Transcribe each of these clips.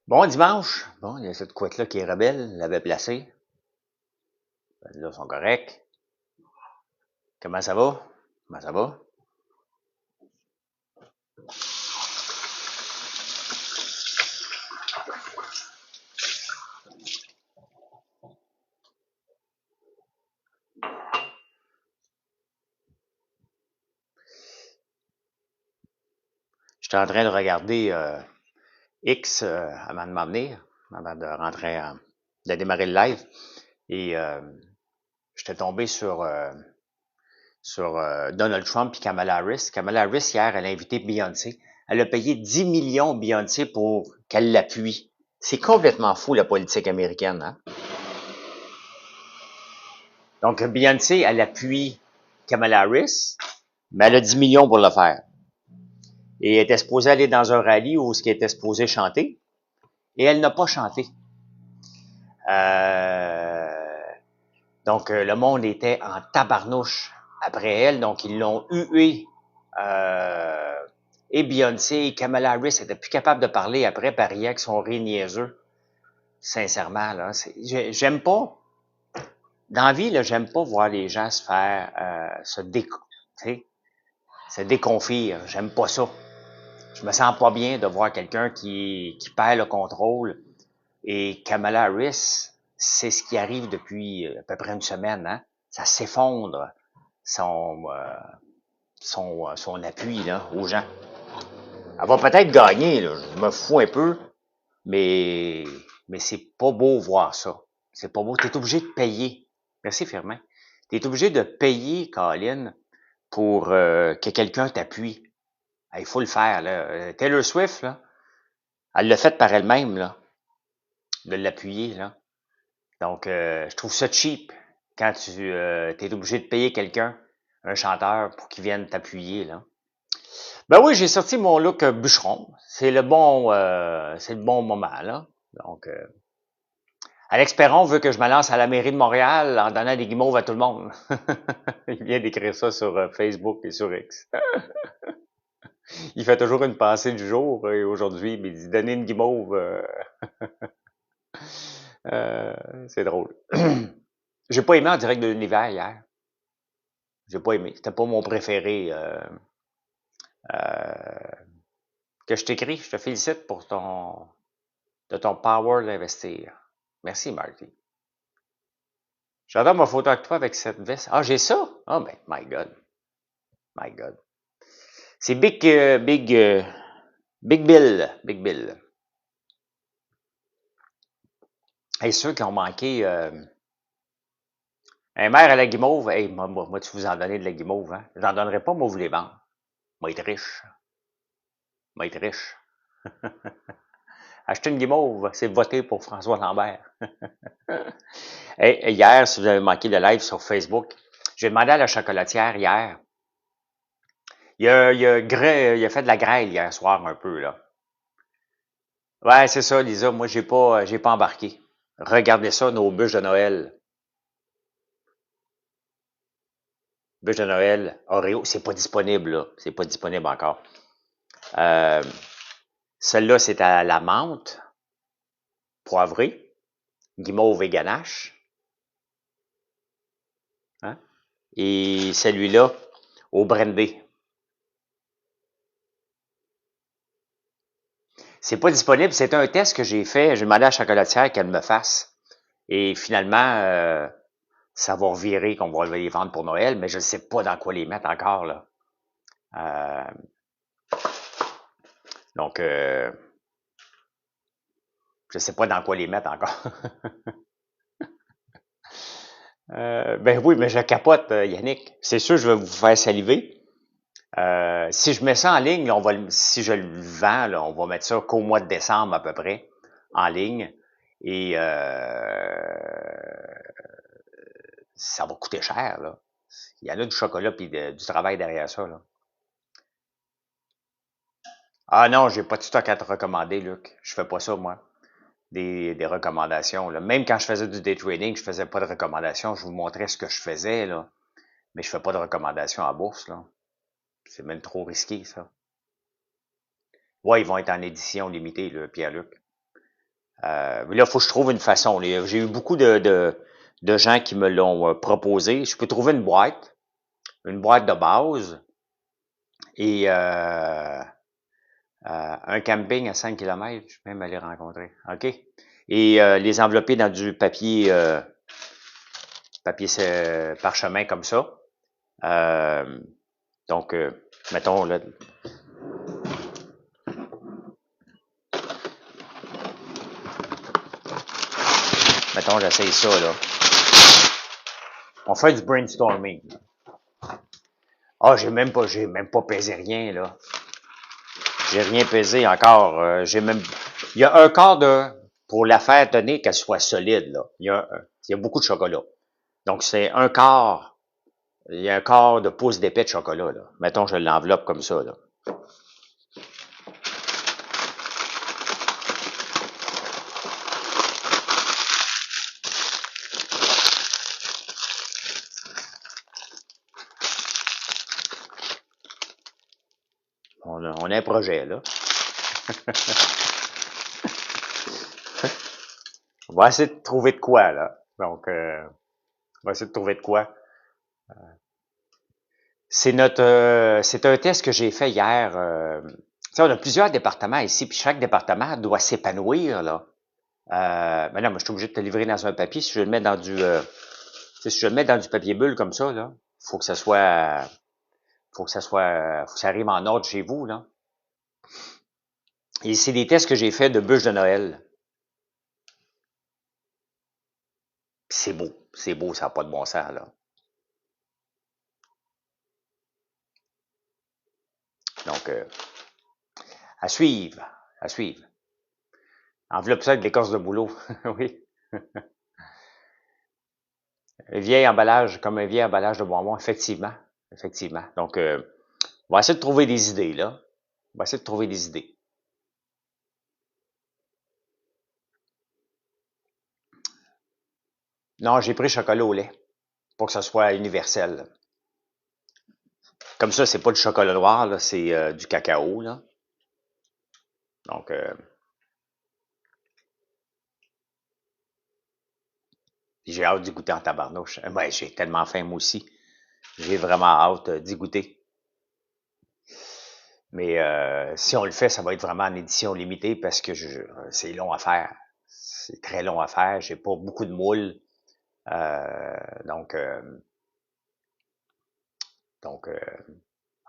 Bon dimanche. Bon, il y a cette couette-là qui est rebelle, l'avait placée. Là, ils sont corrects. Comment ça va? Comment ça va? J'étais en train de regarder X avant de m'en venir, avant de rentrer, de démarrer le live. Et j'étais tombé sur Donald Trump et Kamala Harris. Kamala Harris, hier, elle a invité Beyoncé. Elle a payé 10 millions Beyoncé pour qu'elle l'appuie. C'est complètement fou, la politique américaine, hein? Donc, Beyoncé, elle appuie Kamala Harris, mais elle a 10 millions pour le faire. Et elle était supposée aller dans un rallye où ce qui était supposé chanter, et elle n'a pas chanté. Euh, donc, le monde était en tabarnouche après elle, donc ils l'ont hué. Euh, et Beyoncé et Kamala Harris n'étaient plus capables de parler après, par avec son rire niaiseux. Sincèrement, là, j'aime pas. Dans la vie, là, j'aime pas voir les gens se faire se déconfire. J'aime pas ça. Je me sens pas bien de voir quelqu'un qui perd le contrôle. Et Kamala Harris, c'est ce qui arrive depuis à peu près une semaine. Hein? Ça s'effondre, son, son appui là, aux gens. Elle va peut-être gagner, là, je me fous un peu, mais, mais c'est pas beau voir ça. C'est pas beau. Tu es obligé de payer. Merci, Firmin. Tu es obligé de payer, Colin, pour que quelqu'un t'appuie. Il faut le faire. Là. Taylor Swift, là, elle l'a fait par elle-même, là, de l'appuyer. Là. Donc, je trouve ça cheap quand tu es obligé de payer quelqu'un, un chanteur, pour qu'il vienne t'appuyer. Là. Ben oui, j'ai sorti mon look bûcheron. C'est le bon moment. Là. Donc, Alex Perron veut que je me lance à la mairie de Montréal en donnant des guimauves à tout le monde. Il vient d'écrire ça sur Facebook et sur X. Il fait toujours une pensée du jour et aujourd'hui, il dit donner une guimauve. C'est drôle. J'ai pas aimé en direct de l'univers hier. J'ai pas aimé. C'était pas mon préféré. Euh, que je t'écris, je te félicite pour de ton power d'investir. Merci, Marty. J'adore ma photo avec toi avec cette veste. Ah, j'ai ça? Oh, ben, my God. My God. C'est Big Bill. Big Bill. Et ceux qui ont manqué, un maire à la guimauve, hey, moi, tu vous en donnez de la guimauve, hein? J'en donnerai pas, moi, vous les vendre. Moi, être riche. Moi, être riche. Acheter une guimauve, c'est voter pour François Lambert. Hey, hier, si vous avez manqué le live sur Facebook, j'ai demandé à la chocolatière hier. Il a fait de la grêle hier soir un peu, là. Ouais, c'est ça, Lisa. Moi, j'ai pas embarqué. Regardez ça, nos bûches de Noël. Bûches de Noël, Oreo, c'est pas disponible, là. C'est pas disponible encore. Euh, Celle-là, c'est à la menthe, poivrée, guimauve et ganache. Hein? Et celui-là, au brandy. C'est pas disponible. C'est un test que j'ai fait. J'ai demandé à la chocolatière qu'elle me fasse. Et finalement, ça va revirer qu'on va les vendre pour Noël, mais je ne sais pas dans quoi les mettre encore, là. Euh, donc, je ne sais pas dans quoi les mettre encore. Ben oui, mais je capote, Yannick. C'est sûr, je vais vous faire saliver. Si je mets ça en ligne, si je le vends, là, on va mettre ça qu'au mois de décembre à peu près, en ligne. Et ça va coûter cher, là. Il y en a du chocolat puis du travail derrière ça, là. Ah non, j'ai pas de stock à te recommander, Luc. Je fais pas ça, moi. Des recommandations, là. Même quand je faisais du day trading, je faisais pas de recommandations. Je vous montrais ce que je faisais, là. Mais je fais pas de recommandations à bourse, là. C'est même trop risqué, ça. Ouais, ils vont être en édition limitée, là, Pierre-Luc. Mais là, il faut que je trouve une façon. J'ai eu beaucoup de gens qui me l'ont proposé. Je peux trouver une boîte de base et un camping à 5 km, je peux même aller rencontrer. OK? Et les envelopper dans du papier parchemin comme ça. Euh, donc, mettons, là, mettons, j'essaye ça, là. On fait du brainstorming. Ah, j'ai même pas pesé rien, là. J'ai rien pesé encore. Il y a un quart pour la faire tenir qu'elle soit solide, là. Il y a beaucoup de chocolat. Donc, c'est un quart. Il y a un quart de pouce d'épais de chocolat, là. Mettons, je l'enveloppe comme ça, là. On a un projet, là. On va essayer de trouver de quoi, là. Donc, on va essayer de trouver de quoi. C'est un test que j'ai fait hier. On a plusieurs départements ici, puis chaque département doit s'épanouir, là. Mais non, moi, je suis obligé de te livrer dans un papier. Si je le mets dans si je le mets dans du papier bulle comme ça, là, faut que ça soit, faut que ça arrive en ordre chez vous, là. Et c'est des tests que j'ai fait de bûches de Noël. C'est beau, ça n'a pas de bon sens, là. Donc, à suivre, à suivre. Enveloppe ça avec de l'écorce de bouleau, oui. Un vieil emballage, comme un vieil emballage de bonbons, effectivement, effectivement. Donc, on va essayer de trouver des idées, là. On va essayer de trouver des idées. Non, j'ai pris chocolat au lait pour que ça soit universel. Comme ça, c'est pas du chocolat noir, là, c'est du cacao, là. Donc, j'ai hâte d'y goûter en tabarnouche. Ouais, j'ai tellement faim, moi aussi. J'ai vraiment hâte d'y goûter. Mais si on le fait, ça va être vraiment en édition limitée parce que c'est long à faire. C'est très long à faire. J'ai pas beaucoup de moules. Euh, donc, euh, donc,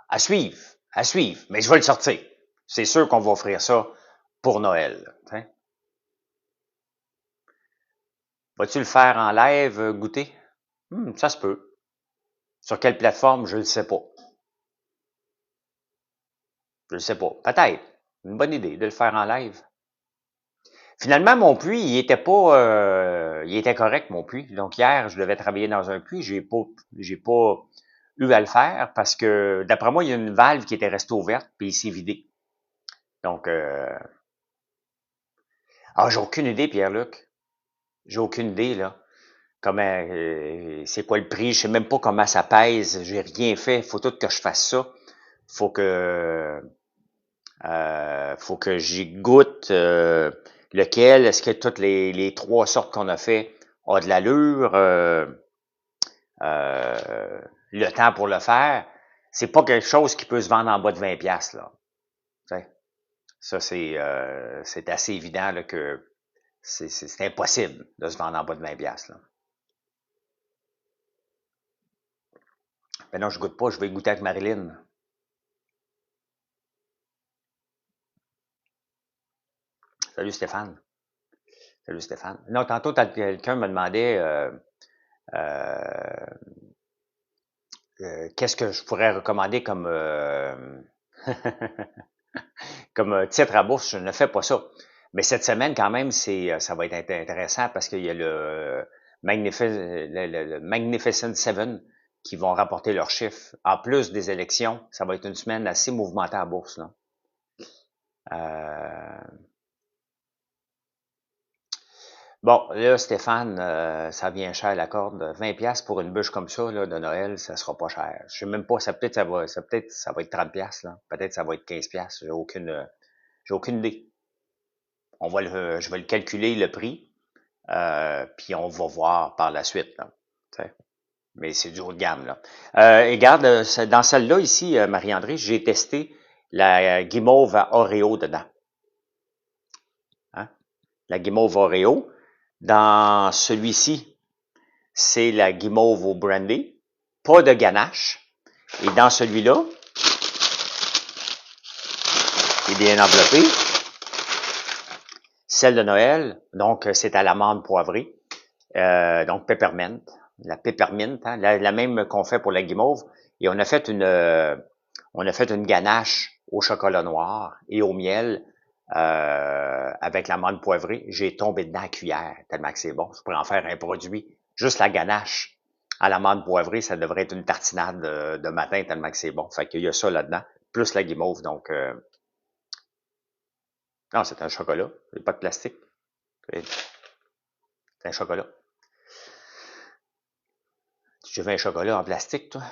à suivre. À suivre. Mais je vais le sortir. C'est sûr qu'on va offrir ça pour Noël. T'sais. Vas-tu le faire en live, goûter? Ça se peut. Sur quelle plateforme, je ne le sais pas. Je ne le sais pas. Peut-être. Une bonne idée de le faire en live. Finalement, mon puits, il était correct, mon puits. Donc, hier, je devais travailler dans un puits. J'ai pas eu à le faire parce que, d'après moi, il y a une valve qui était restée ouverte puis il s'est vidé. Donc, j'ai aucune idée, Pierre-Luc. J'ai aucune idée, là. Comment, c'est quoi le prix? Je sais même pas comment ça pèse. J'ai rien fait. Faut tout que je fasse ça. Faut que, faut que j'y goûte. Lequel? Est-ce que toutes les trois sortes qu'on a fait ont de l'allure? Le temps pour le faire? C'est pas quelque chose qui peut se vendre en bas de 20 pièces là. T'sais. Ça, c'est assez évident là, que c'est impossible de se vendre en bas de 20 pièces là. Mais non, je goûte pas, je vais goûter avec Marilyn. Salut Stéphane. Salut Stéphane. Non, tantôt, quelqu'un me demandait euh, qu'est-ce que je pourrais recommander comme comme titre à bourse. Je ne fais pas ça. Mais cette semaine, quand même, ça va être intéressant parce qu'il y a le Magnificent Seven qui vont rapporter leurs chiffres. En plus des élections, ça va être une semaine assez mouvementée à la bourse. Là. Euh, Bon, là, Stéphane, ça vient cher la corde. 20 pièces pour une bûche comme ça là, de Noël, ça sera pas cher. Je sais même pas, peut-être ça va être 30 pièces là. Peut-être ça va être 15 pièces. J'ai aucune idée. je vais le calculer le prix, puis on va voir par la suite. Là, mais c'est du haut de gamme. Là. Et regarde, dans celle-là ici, Marie-André, j'ai testé la guimauve à Oreo dedans. Hein? La guimauve Oreo. Dans celui-ci, c'est la guimauve au brandy. Pas de ganache. Et dans celui-là, il est bien enveloppé. Celle de Noël, donc c'est à l'amande poivrée. Donc peppermint. La peppermint, hein, la même qu'on fait pour la guimauve. Et on a fait une ganache au chocolat noir et au miel avec l'amande poivrée. J'ai tombé dedans à cuillère, tellement que c'est bon. Je pourrais en faire un produit. Juste la ganache à l'amande poivrée, ça devrait être une tartinade de matin, tellement que c'est bon. Fait qu'il y a ça là-dedans, plus la guimauve. Donc, non, c'est un chocolat. Il n'y a pas de plastique. C'est un chocolat. Tu veux un chocolat en plastique, toi?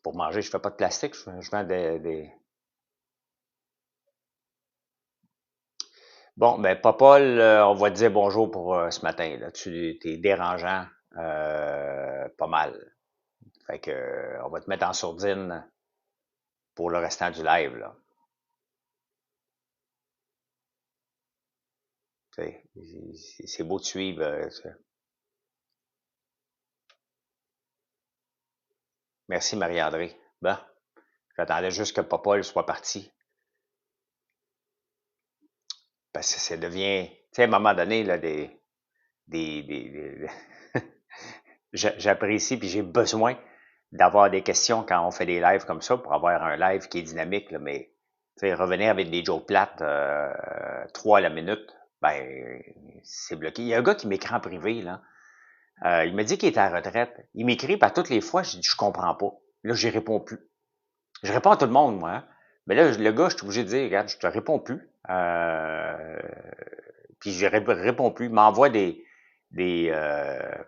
Pour manger, je fais pas de plastique. Je vends des... Bon, ben, Popol, on va te dire bonjour pour ce matin. Là. Tu es dérangeant pas mal. Fait que on va te mettre en sourdine pour le restant du live. Là. C'est beau de suivre. Merci Marie-André. Bon, j'attendais juste que Popol soit parti. Parce que ça devient, tu sais, à un moment donné, là, des j'apprécie puis j'ai besoin d'avoir des questions quand on fait des lives comme ça pour avoir un live qui est dynamique, là, mais revenir avec des jokes plates 3 à la minute, ben c'est bloqué. Il y a un gars qui m'écrit en privé, là. Il me dit qu'il est à la retraite. Il m'écrit, pas toutes les fois, je dis je comprends pas. Là, j'y réponds plus. Je réponds à tout le monde, moi. Hein. Mais là, le gars, je suis obligé de dire, regarde, je te réponds plus. Puis je réponds plus. Il m'envoie des, euh,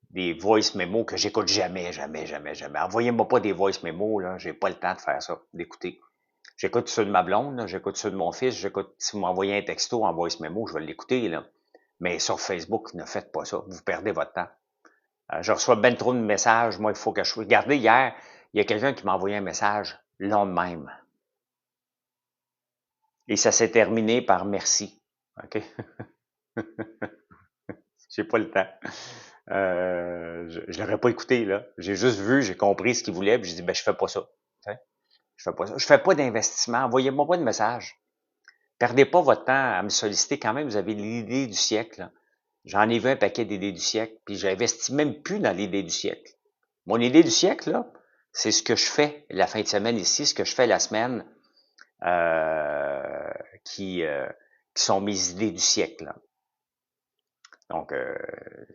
des voice memos que j'écoute jamais, jamais, jamais, jamais. Envoyez-moi pas des voice memos, là. J'ai pas le temps de faire ça, d'écouter. J'écoute ceux de ma blonde, là. J'écoute ceux de mon fils, j'écoute, si vous m'envoyez un texto en voice memo, je vais l'écouter, là. Mais sur Facebook, ne faites pas ça. Vous perdez votre temps. Je reçois ben trop de messages. Moi, il faut que je... Regardez, hier, il y a quelqu'un qui m'a envoyé un message long de même. Et ça s'est terminé par merci. OK? J'ai pas le temps. Je l'aurais pas écouté, là. J'ai juste vu, j'ai compris ce qu'il voulait, puis j'ai dit, ben, je fais pas ça. T'sais? Je fais pas ça. Je fais pas d'investissement. Envoyez-moi pas de message. Perdez pas votre temps à me solliciter quand même. Vous avez l'idée du siècle. Là. J'en ai vu un paquet d'idées du siècle, puis j'investis même plus dans l'idée du siècle. Mon idée du siècle, là, c'est ce que je fais la fin de semaine ici, ce que je fais la semaine, euh, qui, euh, qui sont mes idées du siècle. Là. Donc,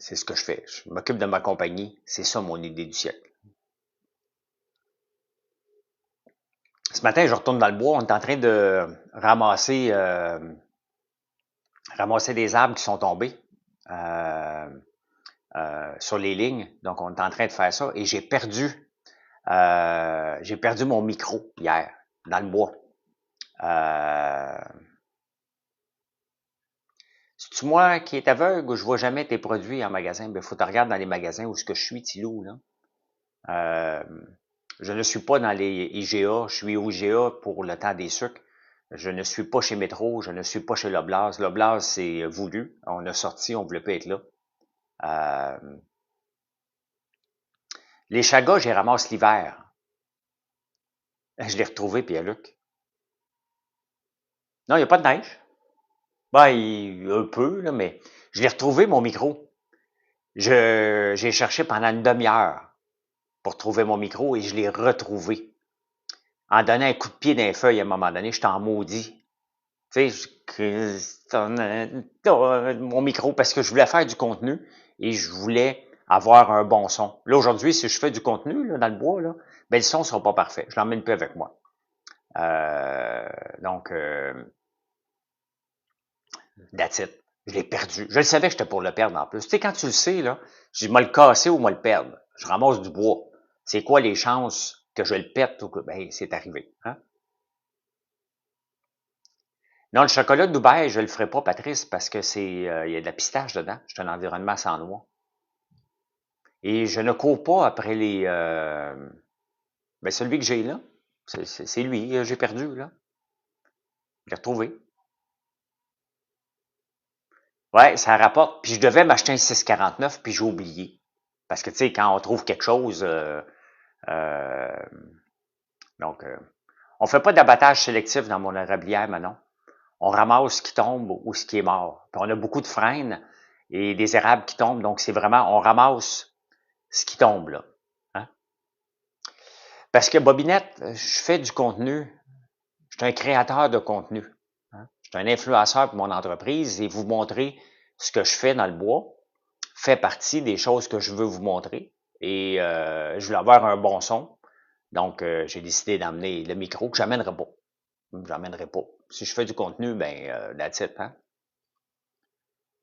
c'est ce que je fais. Je m'occupe de ma compagnie. C'est ça mon idée du siècle. Ce matin, je retourne dans le bois. On est en train de ramasser des arbres qui sont tombés sur les lignes. Donc, on est en train de faire ça. Et j'ai perdu mon micro hier dans le bois. C'est-tu moi qui est aveugle ou je vois jamais tes produits en magasin? Ben, faut que tu regardes dans les magasins où ce que je suis, Tilou, là. Je ne suis pas dans les IGA, je suis au IGA pour le temps des sucres. Je ne suis pas chez Métro, je ne suis pas chez Loblaws. Loblaws, c'est voulu. On a sorti, on voulait pas être là. Les chagas, j'ai ramasse l'hiver. Je l'ai retrouvé, Pierre-Luc. Non, il n'y a pas de neige. Ben, un peu, là, mais je l'ai retrouvé, mon micro. J'ai cherché pendant une demi-heure pour trouver mon micro et je l'ai retrouvé. En donnant un coup de pied dans les feuilles à un moment donné, j'étais en maudit. Tu sais, mon micro, parce que je voulais faire du contenu et je voulais avoir un bon son. Là, aujourd'hui, si je fais du contenu là, dans le bois, là, ben, le son ne sera pas parfait. Je l'emmène plus avec moi. Donc, that's it. Je l'ai perdu. Je le savais que j'étais pour le perdre en plus. Tu sais, quand tu le sais, là, je dis, moi le casser ou moi le perdre. Je ramasse du bois. C'est quoi les chances que je le pète ou que, ben, c'est arrivé, hein? Non, le chocolat de Dubaï, je le ferai pas, Patrice, parce que il y a de la pistache dedans. C'est un environnement sans noix. Et je ne cours pas après celui que j'ai là. C'est lui, j'ai perdu, là. Je l'ai retrouvé. Ouais, ça rapporte. Puis je devais m'acheter un 6,49, puis j'ai oublié. Parce que, tu sais, quand on trouve quelque chose, euh, donc, on fait pas d'abattage sélectif dans mon érablière, Manon. On ramasse ce qui tombe ou ce qui est mort. Puis on a beaucoup de frênes et des érables qui tombent, donc c'est vraiment, on ramasse ce qui tombe, là. Hein? Parce que, Bobinette, je fais du contenu. Je suis un créateur de contenu. Hein? Je suis un influenceur pour mon entreprise et vous montrer ce que je fais dans le bois fait partie des choses que je veux vous montrer. Et je voulais avoir un bon son. Donc, j'ai décidé d'emmener le micro que j'amènerai pas. J'emmènerai pas. Si je fais du contenu, that's it, hein.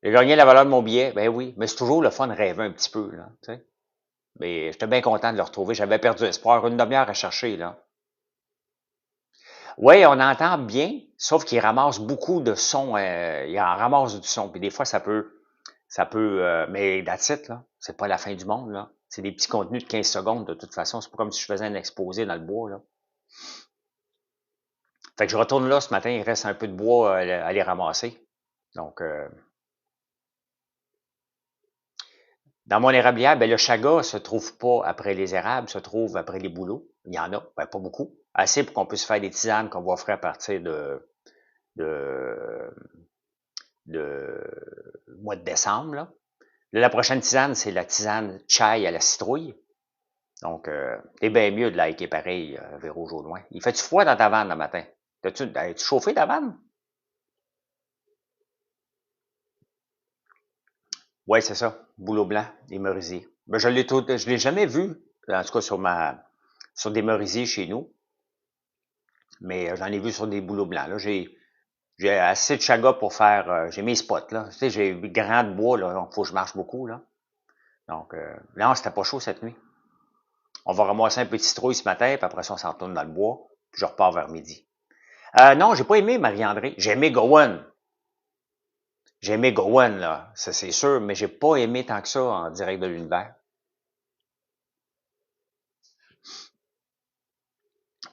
J'ai gagné la valeur de mon billet, ben oui, mais c'est toujours le fun de rêver un petit peu, là, tu sais. Mais j'étais bien content de le retrouver. J'avais perdu espoir, une demi-heure à chercher, là. Oui, on entend bien, sauf qu'il ramasse beaucoup de sons, il en ramasse du son. Puis des fois, mais that's it, là. C'est pas la fin du monde, là. C'est des petits contenus de 15 secondes, de toute façon. C'est pas comme si je faisais un exposé dans le bois, là. Fait que je retourne là ce matin, il reste un peu de bois à les ramasser. Donc, dans mon érablière, le chaga se trouve pas après les érables, se trouve après les bouleaux. Il y en a, pas beaucoup. Assez pour qu'on puisse faire des tisanes qu'on va faire à partir de, de mois de décembre. Là. Là, la prochaine tisane, c'est la tisane chai à la citrouille. Donc, c'est bien mieux de liker pareil, Véro Jaudoin. Il fait-tu froid dans ta vanne le matin? As-tu chauffé ta vanne? Oui, c'est ça. Bouleau blanc, des merisiers. Je l'ai jamais vu, en tout cas sur des merisiers chez nous, mais j'en ai vu sur des bouleaux blancs. Là, j'ai assez de chaga pour faire, j'ai mes spots, là. Tu sais, j'ai grand de bois, là, donc faut que je marche beaucoup, là. Donc, non, c'était pas chaud cette nuit. On va ramasser un petit citrouille ce matin, puis après ça, on s'en retourne dans le bois, puis je repars vers midi. Non, j'ai pas aimé Marie-André. J'ai aimé Gowan. J'ai aimé Gowan, là. Ça, c'est sûr, mais j'ai pas aimé tant que ça en direct de l'univers.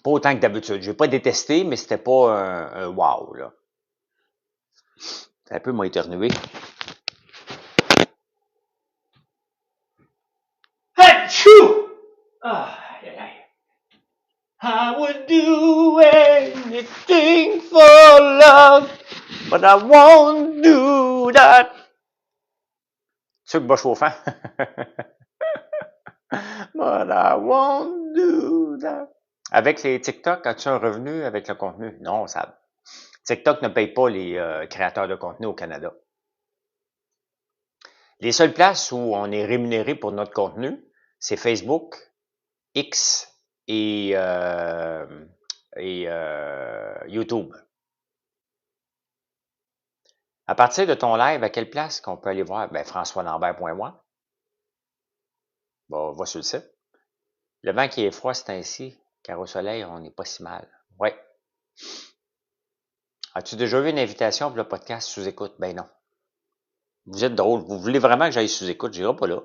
Pas autant que d'habitude. J'ai pas détesté, mais c'était pas un wow, là. C'est un peu m'a éternué. Hatchou! Ah, aïe, aïe. I would do anything for love, but I won't do that. C'est que bas chauffant. But I won't do that. Avec les TikTok, as-tu un revenu avec le contenu? Non, ça. TikTok ne paye pas les créateurs de contenu au Canada. Les seules places où on est rémunéré pour notre contenu, c'est Facebook, X et YouTube. À partir de ton live, à quelle place qu'on peut aller voir? FrançoisLambert.moi. Va sur le site. Le vent qui est froid, c'est ainsi, car au soleil, on n'est pas si mal. Ouais. As-tu déjà eu une invitation pour le podcast sous-écoute? Ben non. Vous êtes drôle. Vous voulez vraiment que j'aille sous-écoute? J'irai pas là.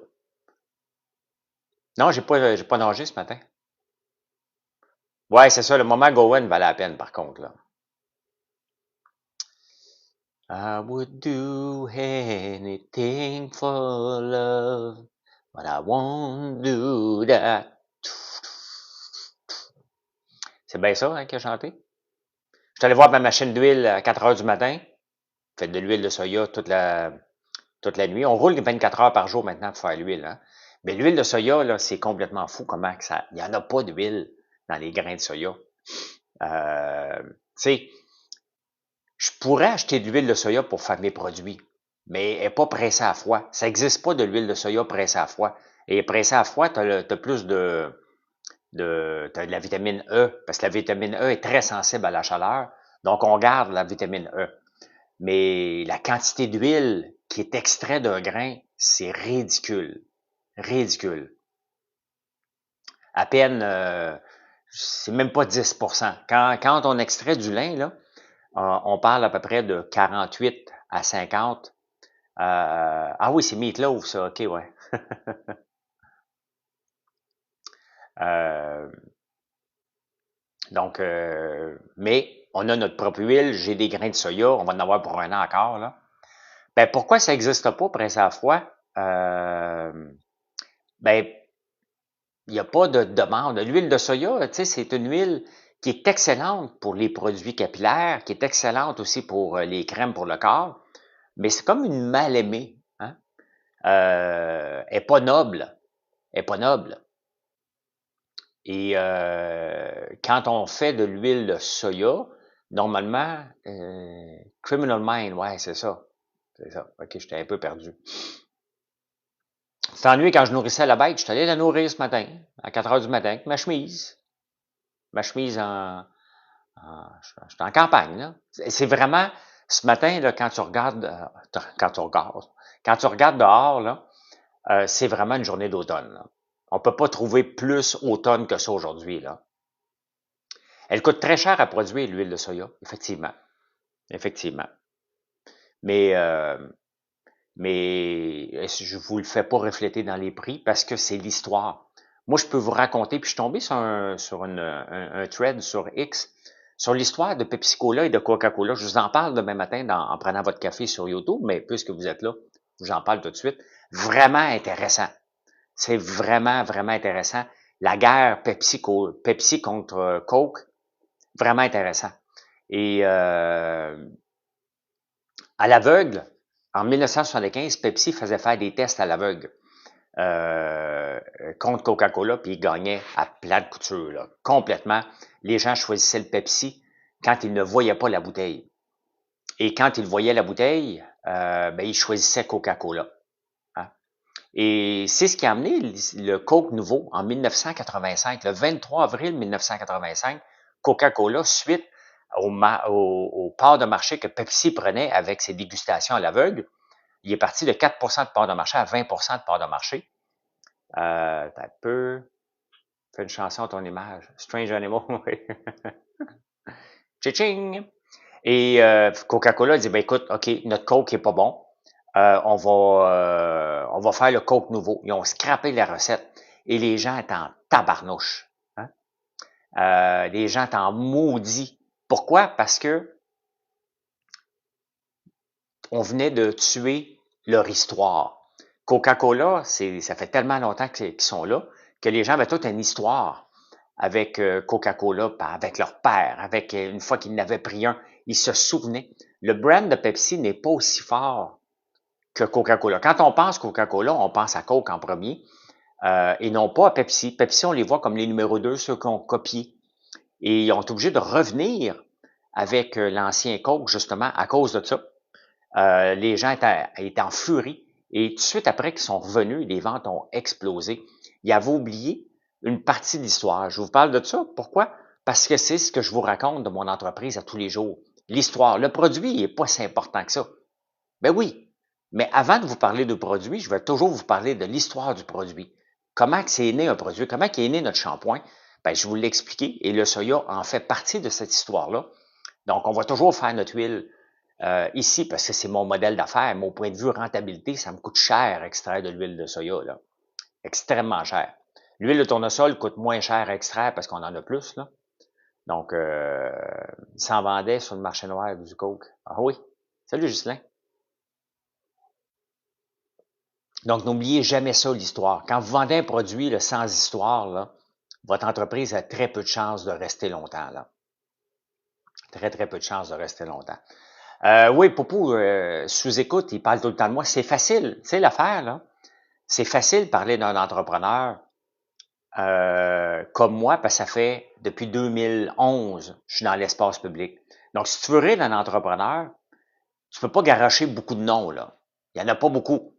Non, j'ai pas nagé ce matin. Ouais, c'est ça. Le moment Gowen valait la peine, par contre, là. I would do anything for love, but I won't do that. C'est bien ça, hein, qu'il a chanté? Je suis allé voir ma machine d'huile à 4 heures du matin. Fait de l'huile de soya toute la nuit. On roule 24 heures par jour maintenant pour faire l'huile, hein. Mais l'huile de soya, là, c'est complètement fou comment que ça. Il n'y en a pas d'huile dans les grains de soya. Tu sais, je pourrais acheter de l'huile de soya pour faire mes produits, mais elle n'est pas pressée à froid. Ça n'existe pas de l'huile de soya pressée à froid. Et pressée à froid, tu as plus t'as de la vitamine E, parce que la vitamine E est très sensible à la chaleur. Donc, on garde la vitamine E. Mais la quantité d'huile qui est extraite d'un grain, c'est ridicule. Ridicule. À peine, c'est même pas 10%. Quand on extrait du lin, là, On parle à peu près de 48 à 50. Ah oui, c'est Meatloaf, ça. OK, ouais. Euh, mais on a notre propre huile. J'ai des grains de soya. On va en avoir pour un an encore, là. Ben, pourquoi ça n'existe pas, presse à froid? Ben, il n'y a pas de demande. L'huile de soya, tu sais, c'est une huile qui est excellente pour les produits capillaires, qui est excellente aussi pour les crèmes pour le corps, mais c'est comme une mal-aimée. Hein? Elle n'est pas noble. Elle n'est pas noble. Et quand on fait de l'huile de soya, normalement, Criminal Mind, ouais, c'est ça. C'est ça. OK, j'étais un peu perdu. C'est ennuyé quand je nourrissais la bête. Je suis allé la nourrir ce matin, à 4 heures du matin, avec ma chemise. Ma chemise je suis en campagne, là. C'est vraiment, ce matin, là, quand tu regardes dehors, là, c'est vraiment une journée d'automne, là. On peut pas trouver plus automne que ça aujourd'hui, là. Elle coûte très cher à produire, l'huile de soya, effectivement. Effectivement. Mais, euh, mais je vous le fais pas refléter dans les prix parce que c'est l'histoire. Moi, je peux vous raconter, puis je suis tombé sur un thread sur X, sur l'histoire de Pepsi-Cola et de Coca-Cola. Je vous en parle demain matin en prenant votre café sur YouTube, mais puisque vous êtes là, j'en parle tout de suite. Vraiment intéressant. C'est vraiment, vraiment intéressant. La guerre Pepsi contre Coke, vraiment intéressant. Et à l'aveugle, en 1975, Pepsi faisait faire des tests à l'aveugle contre Coca-Cola, puis ils gagnaient à plat de couture, là, complètement. Les gens choisissaient le Pepsi quand ils ne voyaient pas la bouteille. Et quand ils voyaient la bouteille, ben, ils choisissaient Coca-Cola. Hein. Et c'est ce qui a amené le Coke nouveau en 1985, le 23 avril 1985, Coca-Cola, suite au part de marché que Pepsi prenait avec ses dégustations à l'aveugle, il est parti de 4 de part de marché à 20 de part de marché. T'as peu. Fais une chanson à ton image. Strange Animal. Tching! Et Coca-Cola dit, ben écoute, OK, notre Coke est pas bon. On va faire le Coke nouveau. Ils ont scrappé la recette. Et les gens étaient en tabarnouche. Hein? Les gens étaient en maudit. Pourquoi? Parce que on venait de tuer leur histoire. Coca-Cola, ça fait tellement longtemps qu'ils sont là que les gens avaient toute une histoire avec Coca-Cola, avec leur père, avec une fois qu'ils n'avaient pris un, ils se souvenaient. Le brand de Pepsi n'est pas aussi fort que Coca-Cola. Quand on pense Coca-Cola, on pense à Coke en premier et non pas à Pepsi. Pepsi, on les voit comme les numéros 2, ceux qui ont copié. Et ils ont été obligés de revenir avec l'ancien Coke, justement, à cause de ça. Les gens étaient en furie. Et tout de suite après qu'ils sont revenus, les ventes ont explosé. Ils avaient oublié une partie de l'histoire. Je vous parle de ça. Pourquoi? Parce que c'est ce que je vous raconte de mon entreprise à tous les jours. L'histoire. Le produit n'est pas si important que ça. Ben oui. Mais avant de vous parler de produit, je vais toujours vous parler de l'histoire du produit. Comment c'est né un produit? Comment est né notre shampoing? Ben, je vous l'ai expliqué et le soya en fait partie de cette histoire-là. Donc, on va toujours faire notre huile ici, parce que c'est mon modèle d'affaires, mon point de vue rentabilité, ça me coûte cher extraire de l'huile de soya, là. Extrêmement cher. L'huile de tournesol coûte moins cher à extraire parce qu'on en a plus, là. Donc, il s'en vendait sur le marché noir du coke. Ah oui. Salut, Ghislain. Donc, n'oubliez jamais ça, l'histoire. Quand vous vendez un produit là, sans histoire, là, votre entreprise a très peu de chances de rester longtemps, là. Très, très peu de chances de rester longtemps. Oui, Poupou, sous-écoute, il parle tout le temps de moi. C'est facile, tu sais, l'affaire, là. C'est facile de parler d'un entrepreneur comme moi, parce que ça fait depuis 2011, je suis dans l'espace public. Donc, si tu veux rire d'un entrepreneur, tu peux pas garocher beaucoup de noms, là. Il y en a pas beaucoup.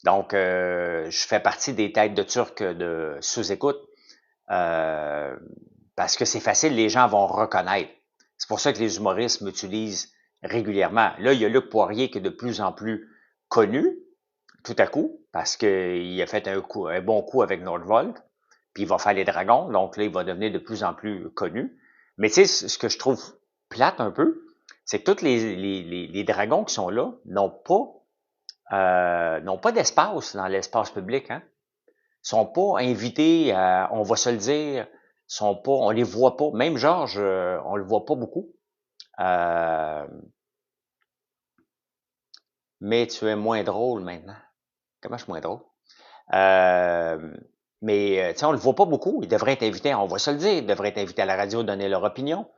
Donc, je fais partie des têtes de Turc de sous-écoute euh, parce que c'est facile, les gens vont reconnaître. C'est pour ça que les humoristes m'utilisent régulièrement. Là, il y a Luc Poirier qui est de plus en plus connu, tout à coup, parce qu'il a fait un bon coup avec Nordvolt, puis il va faire les dragons, donc là, il va devenir de plus en plus connu. Mais tu sais, ce que je trouve plate un peu, c'est que tous les dragons qui sont là n'ont pas d'espace dans l'espace public, hein. Sont pas invités, on va se le dire, sont pas, on les voit pas. Même Georges, on le voit pas beaucoup. Euh, mais tu es moins drôle maintenant. Comment je suis moins drôle? Euh, mais tu sais, on le voit pas beaucoup. Il devrait être invité, on va se le dire, il devrait être invité à la radio, donner leur opinion.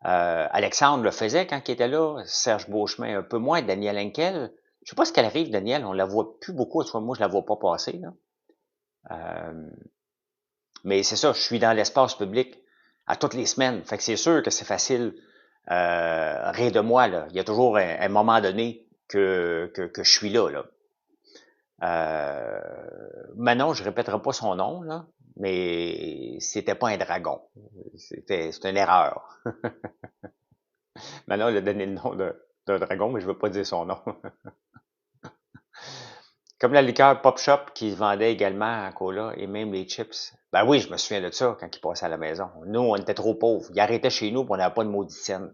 Alexandre le faisait quand il était là, Serge Beauchemin un peu moins, Daniel Henkel. Je sais pas ce qu'elle arrive, Daniel, on la voit plus beaucoup, soit moi je la vois pas passer, là. Euh, mais c'est ça, je suis dans l'espace public à toutes les semaines. Fait que c'est sûr que c'est facile rire de moi, là. Il y a toujours un moment donné que je suis là, là. Manon, je répéterai pas son nom, là, mais c'était pas un dragon. C'est une erreur. Manon, elle a donné le nom d'un dragon, mais je veux pas dire son nom. Comme la liqueur Pop Shop qui se vendait également en cola et même les chips. Ben oui, je me souviens de ça quand ils passaient à la maison. Nous, on était trop pauvres. Ils arrêtaient chez nous et on n'avait pas de maudite scène.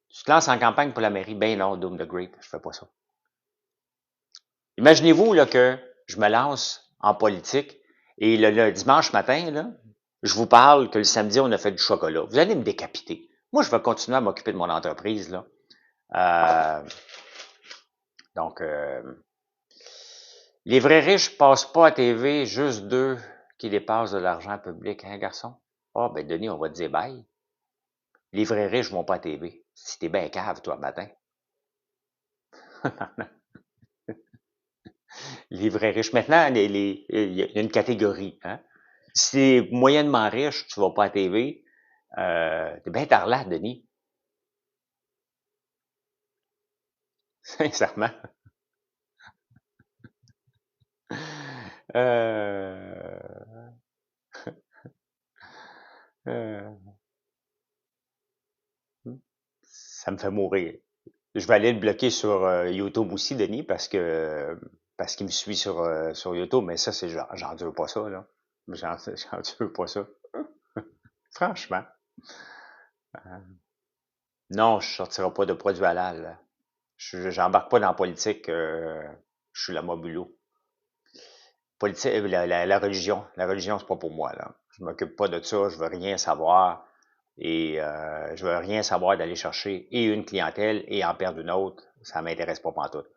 Tu te lances en campagne pour la mairie? Ben non, Doom the Great, je fais pas ça. Imaginez-vous là, que je me lance en politique et le dimanche matin, là, je vous parle que le samedi, on a fait du chocolat. Vous allez me décapiter. Moi, je vais continuer à m'occuper de mon entreprise. Là. Euh, donc, les vrais riches passent pas à TV, juste deux qui dépassent de l'argent public, hein, garçon? Ah, ben, Denis, on va te dire bye. Les vrais riches vont pas à TV. Si t'es bien cave, toi, matin. Les vrais riches. Maintenant, il y a une catégorie, hein. Si t'es moyennement riche, tu vas pas à TV. T'es bien tarlat, Denis. Sincèrement. Euh, euh, ça me fait mourir. Je vais aller le bloquer sur YouTube aussi, Denis, parce qu'il me suit sur YouTube, mais ça, c'est j'endure pas ça, là. J'endure pas ça. Franchement. Non, je sortirai pas de produits halal, là. J'embarque pas dans la politique, je suis la mobulo. Politique, la religion. La religion, c'est pas pour moi, là. Je m'occupe pas de ça, je veux rien savoir. Et je veux rien savoir d'aller chercher et une clientèle et en perdre une autre. Ça m'intéresse pas pantoute.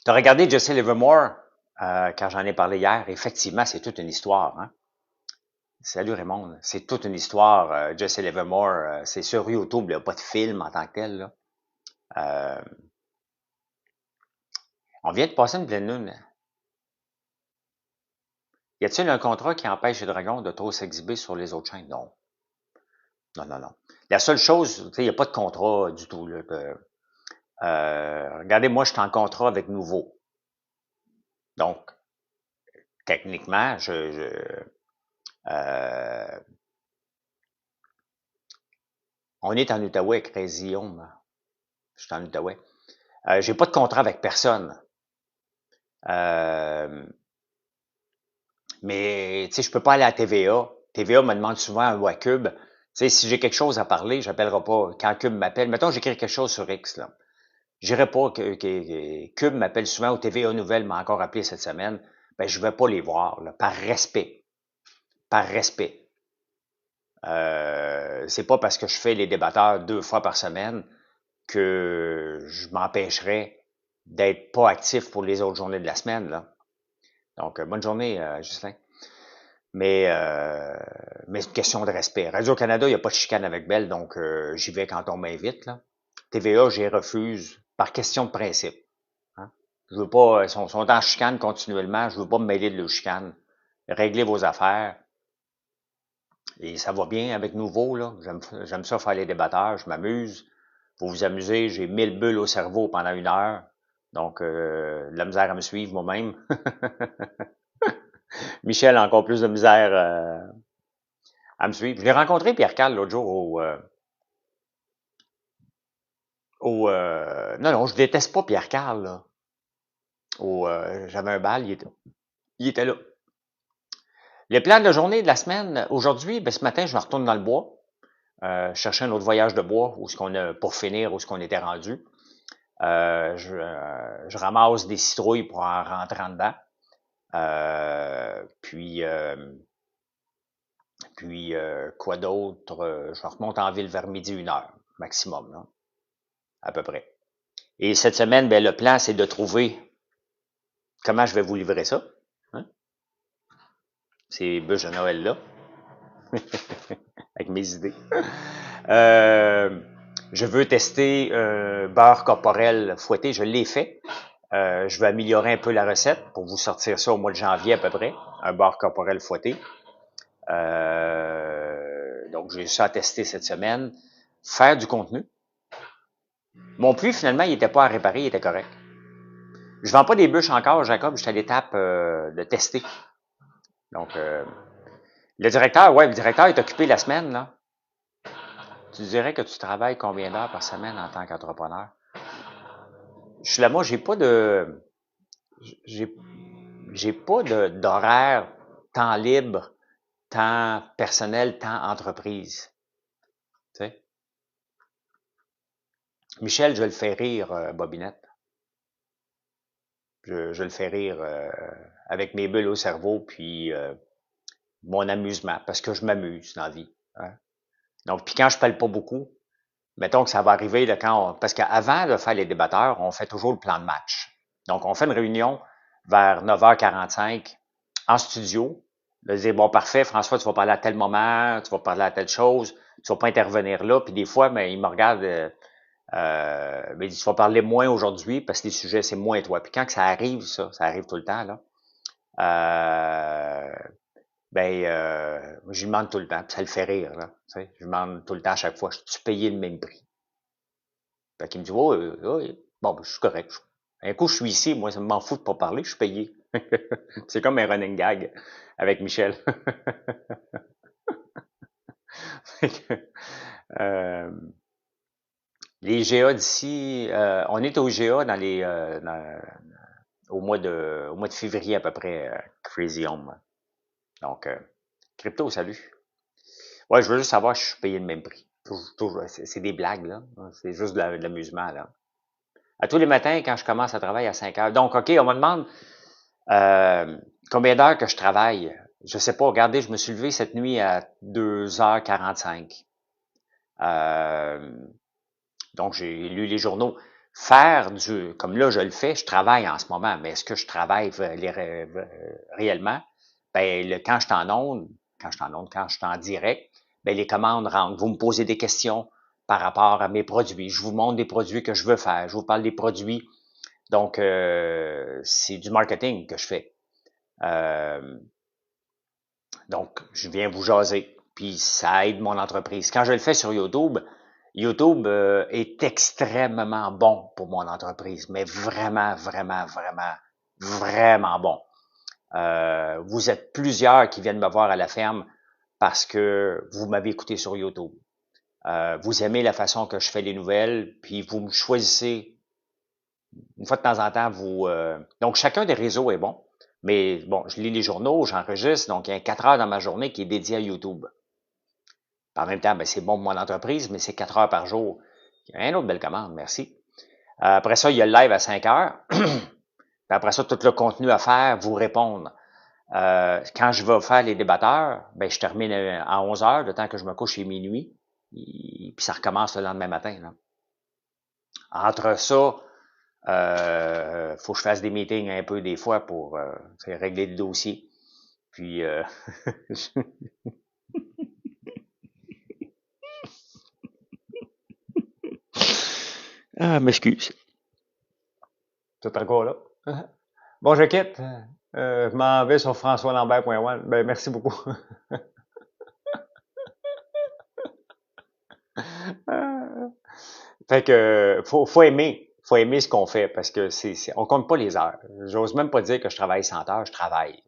Tu as regardé Jesse Livermore quand j'en ai parlé hier. Effectivement, c'est toute une histoire. Hein? Salut Raymond. C'est toute une histoire. Jesse Livermore, c'est sur YouTube, il n'y a pas de film en tant que tel. Là. Euh, on vient de passer une pleine lune. Y a-t-il un contrat qui empêche les dragons de trop s'exhiber sur les autres chaînes? Non. Non, non, non. La seule chose, il n'y a pas de contrat du tout. Là, regardez, moi, je suis en contrat avec Nouveau. Donc, techniquement, euh, on est en Outaouais avec Crazy Home. Je suis en Outaouais. J'ai pas de contrat avec personne. Euh, mais, tu sais, je peux pas aller à TVA. TVA me demande souvent ou à Cube. Tu sais, si j'ai quelque chose à parler, j'appellerai pas. Quand Cube m'appelle, mettons, j'écris quelque chose sur X, là. J'irai pas que Cube m'appelle souvent ou TVA Nouvelles m'a encore appelé cette semaine. Ben, je vais pas les voir, là, par respect. Par respect. C'est pas parce que je fais les débatteurs 2 fois par semaine que je m'empêcherais d'être pas actif pour les autres journées de la semaine, là. Donc, bonne journée, Justin. Mais c'est une question de respect. Radio-Canada, il n'y a pas de chicane avec Bell, donc j'y vais quand on m'invite, là. TVA, j'y refuse par question de principe. Hein. Je veux pas, sont en chicane continuellement, je veux pas me mêler de leur chicane. Réglez vos affaires. Et ça va bien avec Nouveau, là. J'aime ça faire les débatteurs, je m'amuse. Vous vous amuser, j'ai 1000 bulles au cerveau pendant 1 heure. Donc, de la misère à me suivre moi-même. Michel a encore plus de misère à me suivre. Je l'ai rencontré, Pierre Carl, l'autre jour non, non, je déteste pas Pierre Carl, là. J'avais un bal, il était là. Le plan de la journée de la semaine, aujourd'hui, ben, ce matin, je me retourne dans le bois. Chercher un autre voyage de bois où ce qu'on a pour finir, où ce qu'on était rendu. Je ramasse des citrouilles pour en rentrer en dedans. Quoi d'autre? Je remonte en ville vers midi, 1 heure, maximum, là, à peu près. Et cette semaine, ben, le plan, c'est de trouver comment je vais vous livrer ça. Hein? Ces bûches de Noël-là, avec mes idées. Je veux tester beurre corporel fouetté. Je l'ai fait. Je vais améliorer un peu la recette pour vous sortir ça au mois de janvier à peu près. Un beurre corporel fouetté. Donc, j'ai ça à tester cette semaine. Faire du contenu. Mon puits, finalement, il n'était pas à réparer, il était correct. Je vends pas des bûches encore, Jacob. J'étais à l'étape de tester. Donc, le directeur est occupé la semaine, là. Tu dirais que tu travailles combien d'heures par semaine en tant qu'entrepreneur? Je suis là, moi, j'ai, j'ai pas d'horaire, temps libre, temps personnel, temps entreprise. Tu sais? Michel, je le fais rire, Bobinette. Je le fais rire avec mes bulles au cerveau, puis mon amusement, parce que je m'amuse dans la vie. Hein? Donc, puis quand je parle pas beaucoup, mettons que ça va arriver là, parce qu'avant de faire les débatteurs, on fait toujours le plan de match. Donc, on fait une réunion vers 9h45 en studio. De dire, bon, parfait, François, tu vas parler à tel moment, tu vas parler à telle chose, tu vas pas intervenir là. Puis des fois, mais il me regarde, il dit, tu vas parler moins aujourd'hui parce que les sujets, c'est moins toi. Puis quand que ça arrive, ça arrive tout le temps, là, euh, je lui demande tout le temps, puis ça le fait rire, là. Tu sais, je lui demande tout le temps à chaque fois, je suis payé le même prix. Fait qu'il me dit, oui, oui, bon, je suis correct. Un coup, je suis ici, moi, ça m'en fout de pas parler, je suis payé. C'est comme un running gag avec Michel. euh, les GA d'ici, on est au GA au mois de février à peu près, Crazy Home. Donc, crypto, salut. Ouais, je veux juste savoir si je suis payé le même prix. C'est des blagues, là. C'est juste de l'amusement, là. À tous les matins, quand je commence à travailler à 5 heures. Donc, OK, on me demande combien d'heures que je travaille. Je sais pas. Regardez, je me suis levé cette nuit à 2h45. Euh, donc, j'ai lu les journaux. Comme là, je le fais, je travaille en ce moment, mais est-ce que je travaille réellement? Ben, quand je suis en direct, ben, les commandes rentrent. Vous me posez des questions par rapport à mes produits. Je vous montre des produits que je veux faire. Je vous parle des produits. Donc, c'est du marketing que je fais. Donc, je viens vous jaser. Puis, ça aide mon entreprise. Quand je le fais sur YouTube, YouTube est extrêmement bon pour mon entreprise, mais vraiment, vraiment, vraiment, vraiment bon. Vous êtes plusieurs qui viennent me voir à la ferme parce que vous m'avez écouté sur YouTube. Vous aimez la façon que je fais les nouvelles, puis vous me choisissez une fois de temps en temps. Donc, chacun des réseaux est bon. Mais bon, je lis les journaux, j'enregistre, donc il y a 4 heures dans ma journée qui est dédiée à YouTube. En même temps, ben, c'est bon pour mon entreprise, mais c'est 4 heures par jour. Une autre belle commande, merci. Après ça, il y a le live à 5 heures. Puis après ça, tout le contenu à faire, vous répondre. Quand je vais faire les débatteurs, ben, je termine à 11 heures, le temps que je me couche, c'est minuit. Puis ça recommence le lendemain matin. Là. Entre ça, faut que je fasse des meetings un peu des fois pour régler le dossier. Puis, m'excuse. Tu es encore là? Bon, je quitte. Je m'en vais sur françoislambert.one. Ben, merci beaucoup. Fait que, faut aimer. Faut aimer ce qu'on fait parce que on compte pas les heures. J'ose même pas dire que je travaille 100 heures, je travaille.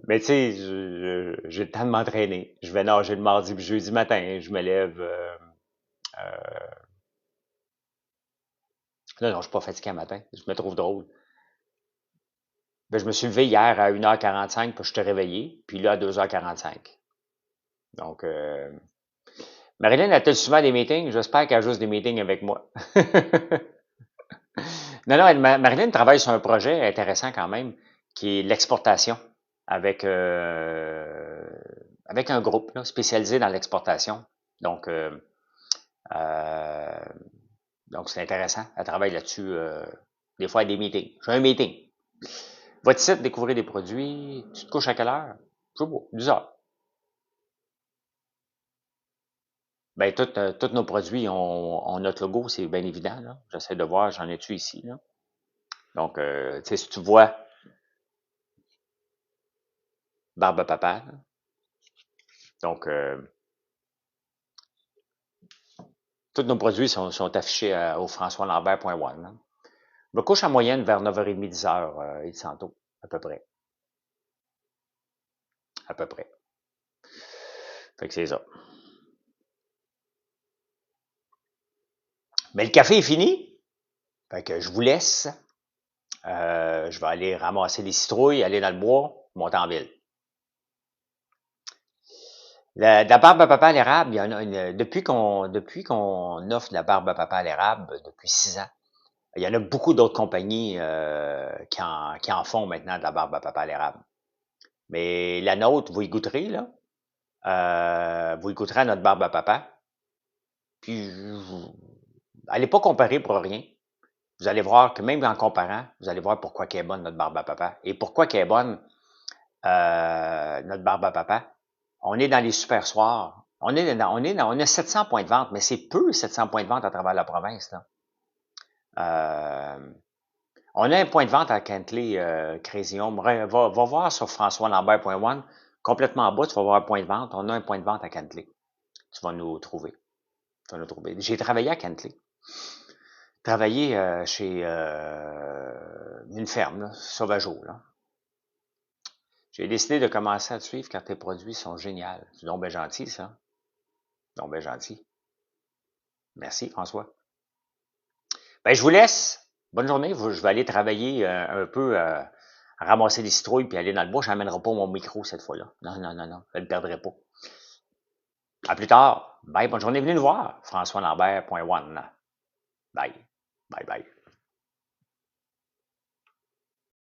Mais tu sais, j'ai le temps de m'entraîner. Je vais nager le mardi et jeudi matin. Je me lève. Non, non, je suis pas fatigué un matin. Je me trouve drôle. Ben, je me suis levé hier à 1h45 puis je t'ai réveillé, puis là à 2h45. Donc, Marilyn a-t-elle souvent des meetings? J'espère qu'elle a juste des meetings avec moi. Non, non, Marilyn travaille sur un projet intéressant quand même, qui est l'exportation avec, avec un groupe là, spécialisé dans l'exportation. Donc, euh, donc c'est intéressant. Elle travaille là-dessus. Des fois, à des meetings. J'ai un meeting. Va-t-il site découvrir des produits? Tu te couches à quelle heure? Je sais pas, 10 heures. Ben, tous nos produits ont notre logo, c'est bien évident, là. J'essaie de voir, j'en ai-tu ici, là. Donc, tu sais, si tu vois Barbe à Papa, là. Donc, tous nos produits sont affichés au françoislambert.one, là. Je me couche en moyenne vers 9h30, 10h, il Santo, à peu près. À peu près. Fait que c'est ça. Mais le café est fini. Fait que je vous laisse. Je vais aller ramasser les citrouilles, aller dans le bois, monter en ville. De la barbe à papa à l'érable, il y en a une, depuis qu'on offre de la barbe à papa à l'érable, depuis 6 ans, il y en a beaucoup d'autres compagnies qui en font maintenant de la barbe à papa à l'érable. Mais la nôtre, vous y goûterez, là. Vous y goûterez à notre barbe à papa. Puis, allez pas comparer pour rien. Vous allez voir que même en comparant, vous allez voir pourquoi qu'elle est bonne, notre barbe à papa. Et pourquoi qu'elle est bonne, notre barbe à papa. On est dans les super soirs. On a 700 points de vente, mais c'est peu 700 points de vente à travers la province, là. On a un point de vente à Kentley, Crazy Home. Va voir sur françoislambert.one. Complètement en bas, tu vas voir un point de vente. On a un point de vente à Kentley. Tu vas nous trouver. J'ai travaillé à Kentley. Travaillé chez une ferme, là, Sauvageau, là. J'ai décidé de commencer à te suivre quand tes produits sont géniaux. C'est donc bien gentil, ça. Donc bien gentil. Merci, François. Ben, je vous laisse. Bonne journée. Je vais aller travailler un peu à ramasser les citrouilles puis aller dans le bois. Je n'amènerai pas mon micro cette fois-là. Non, non, non, non. Je ne le perdrai pas. À plus tard. Bye. Bonne journée. Venez nous voir. FrançoisLambert.one. Bye. Bye, bye.